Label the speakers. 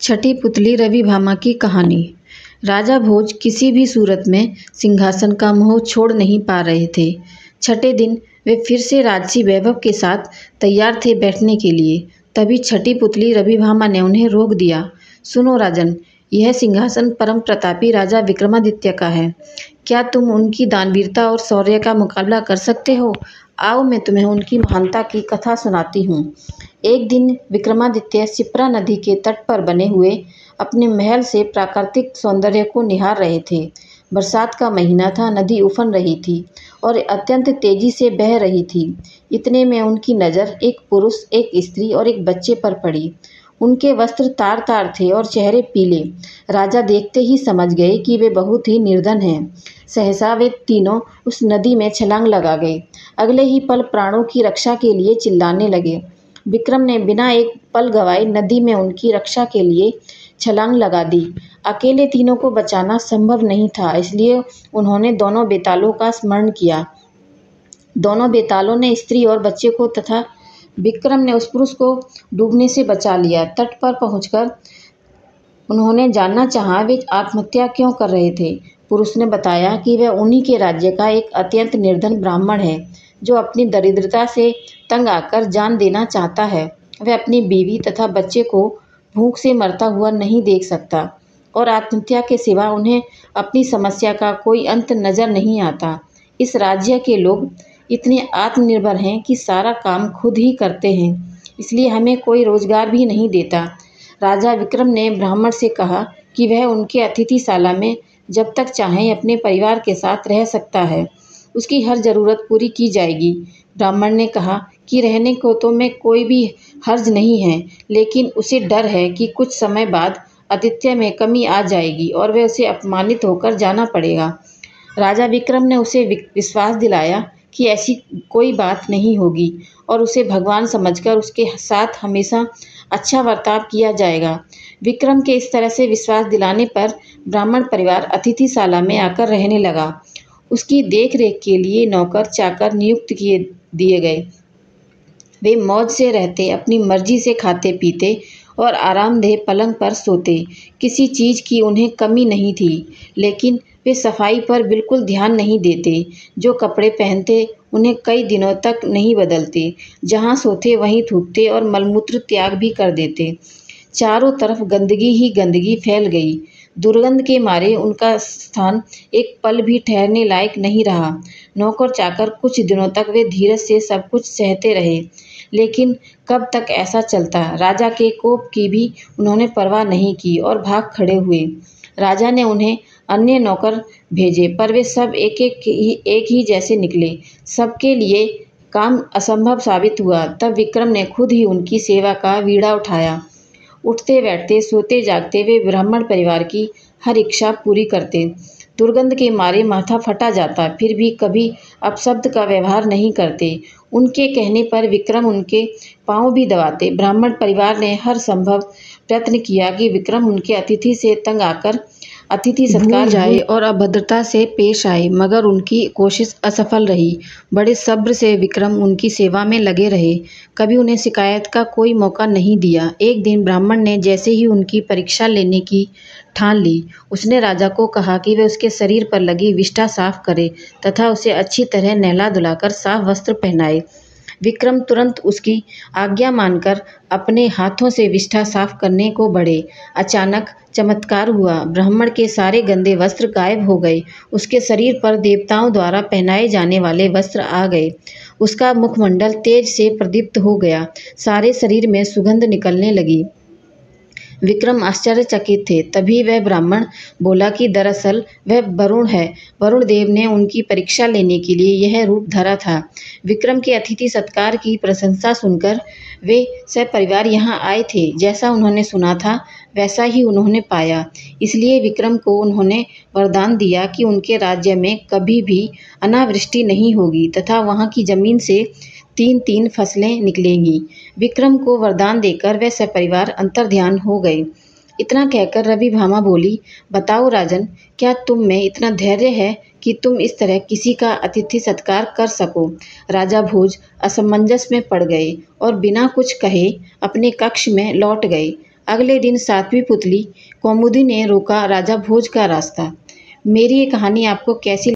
Speaker 1: छठी पुतली रविभामा की कहानी। राजा भोज किसी भी सूरत में सिंहासन का मोह छोड़ नहीं पा रहे थे। छठे दिन वे फिर से राजसी वैभव के साथ तैयार थे बैठने के लिए। तभी छठी पुतली रविभामा ने उन्हें रोक दिया। सुनो राजन, यह सिंहासन परम प्रतापी राजा विक्रमादित्य का है। क्या तुम उनकी दानवीरता और शौर्य का मुकाबला कर सकते हो? आओ मैं तुम्हें उनकी महानता की कथा सुनाती हूँ। एक दिन विक्रमादित्य शिप्रा नदी के तट पर बने हुए अपने महल से प्राकृतिक सौंदर्य को निहार रहे थे। बरसात का महीना था, नदी उफन रही थी और अत्यंत तेजी से बह रही थी। इतने में उनकी नज़र एक पुरुष, एक स्त्री और एक बच्चे पर पड़ी। उनके वस्त्र तार तार थे और चेहरे पीले। राजा देखते ही समझ गए कि वे बहुत ही निर्धन हैं। सहसा वे तीनों उस नदी में छलांग लगा गए। अगले ही पल प्राणों की रक्षा के लिए चिल्लाने लगे। विक्रम ने बिना एक पल गवाए नदी में उनकी रक्षा के लिए छलांग लगा दी। अकेले तीनों को बचाना संभव नहीं था, इसलिए उन्होंने दोनों बेतालों का स्मरण किया। दोनों बेतालों ने स्त्री और बच्चे को तथा विक्रम ने उस पुरुष को डूबने से बचा लिया। तट पर पहुंचकर उन्होंने जानना चाहा वे आत्महत्या क्यों कर रहे थे। पुरुष ने बताया कि वह उन्हीं के राज्य का एक अत्यंत निर्धन ब्राह्मण है, जो अपनी दरिद्रता से तंग आकर जान देना चाहता है। वह अपनी बीवी तथा बच्चे को भूख से मरता हुआ नहीं देख सकता और आत्महत्या के सिवा उन्हें अपनी समस्या का कोई अंत नज़र नहीं आता। इस राज्य के लोग इतने आत्मनिर्भर हैं कि सारा काम खुद ही करते हैं, इसलिए हमें कोई रोजगार भी नहीं देता। राजा विक्रम ने ब्राह्मण से कहा कि वह उनके अतिथिशाला में जब तक चाहें अपने परिवार के साथ रह सकता है। उसकी हर ज़रूरत पूरी की जाएगी। ब्राह्मण ने कहा कि रहने को तो में कोई भी हर्ज नहीं है, लेकिन उसे डर है कि कुछ समय बाद आतिथ्य में कमी आ जाएगी और वह उसे अपमानित होकर जाना पड़ेगा। राजा विक्रम ने उसे विश्वास दिलाया कि ऐसी कोई बात नहीं होगी और उसे भगवान समझकर उसके साथ हमेशा अच्छा बर्ताव किया जाएगा। विक्रम के इस तरह से विश्वास दिलाने पर ब्राह्मण परिवार अतिथिशाला में आकर रहने लगा। उसकी देख रेख के लिए नौकर चाकर नियुक्त दिए गए। वे मौज से रहते, अपनी मर्जी से खाते पीते और आरामदेह पलंग पर सोते। किसी चीज़ की उन्हें कमी नहीं थी, लेकिन वे सफाई पर बिल्कुल ध्यान नहीं देते। जो कपड़े पहनते उन्हें कई दिनों तक नहीं बदलते। जहाँ सोते वहीं थूकते और मलमूत्र त्याग भी कर देते। चारों तरफ गंदगी ही गंदगी फैल गई। दुर्गंध के मारे उनका स्थान एक पल भी ठहरने लायक नहीं रहा। नौकर चाकर कुछ दिनों तक वे धीरज से सब कुछ सहते रहे, लेकिन कब तक ऐसा चलता। राजा के कोप की भी उन्होंने परवाह नहीं की और भाग खड़े हुए। राजा ने उन्हें अन्य नौकर भेजे, पर वे सब एक ही जैसे निकले। सबके लिए काम असंभव साबित हुआ। तब विक्रम ने खुद ही उनकी सेवा का बीड़ा उठाया। उठते बैठते सोते जागते वे ब्राह्मण परिवार की हर इच्छा पूरी करते। दुर्गंध के मारे माथा फटा जाता, फिर भी कभी अपशब्द का व्यवहार नहीं करते। उनके कहने पर विक्रम उनके पांव भी दबाते। ब्राह्मण परिवार ने हर संभव प्रयत्न किया कि विक्रम उनके अतिथि से तंग आकर अतिथि सत्कार जाए और अभद्रता से पेश आए, मगर उनकी कोशिश असफल रही। बड़े सब्र से विक्रम उनकी सेवा में लगे रहे, कभी उन्हें शिकायत का कोई मौका नहीं दिया। एक दिन ब्राह्मण ने जैसे ही उनकी परीक्षा लेने की ठान ली, उसने राजा को कहा कि वह उसके शरीर पर लगी विष्ठा साफ करे तथा उसे अच्छी तरह नहला धुलाकर साफ वस्त्र पहनाए। विक्रम तुरंत उसकी आज्ञा मानकर अपने हाथों से विष्ठा साफ करने को बढ़े। अचानक चमत्कार हुआ। ब्राह्मण के सारे गंदे वस्त्र गायब हो गए। उसके शरीर पर देवताओं द्वारा पहनाए जाने वाले वस्त्र आ गए। उसका मुखमंडल तेज से प्रदीप्त हो गया। सारे शरीर में सुगंध निकलने लगी। विक्रम आश्चर्यचकित थे। तभी वह ब्राह्मण बोला कि दरअसल वह वरुण है। वरुण देव ने उनकी परीक्षा लेने के लिए यह रूप धरा था। विक्रम के अतिथि सत्कार की प्रशंसा सुनकर वे सपरिवार यहाँ आए थे। जैसा उन्होंने सुना था वैसा ही उन्होंने पाया। इसलिए विक्रम को उन्होंने वरदान दिया कि उनके राज्य में कभी भी अनावृष्टि नहीं होगी तथा वहाँ की जमीन से 3-3 फसलें निकलेंगी। विक्रम को वरदान देकर वह सपरिवार अंतर्ध्यान हो गए। इतना कहकर रविभामा बोली, बताओ राजन, क्या तुम में इतना धैर्य है कि तुम इस तरह किसी का अतिथि सत्कार कर सको? राजा भोज असमंजस में पड़ गए और बिना कुछ कहे अपने कक्ष में लौट गए। अगले दिन सातवीं पुतली कौमुदी ने रोका राजा भोज का रास्ता। मेरी ये कहानी आपको कैसी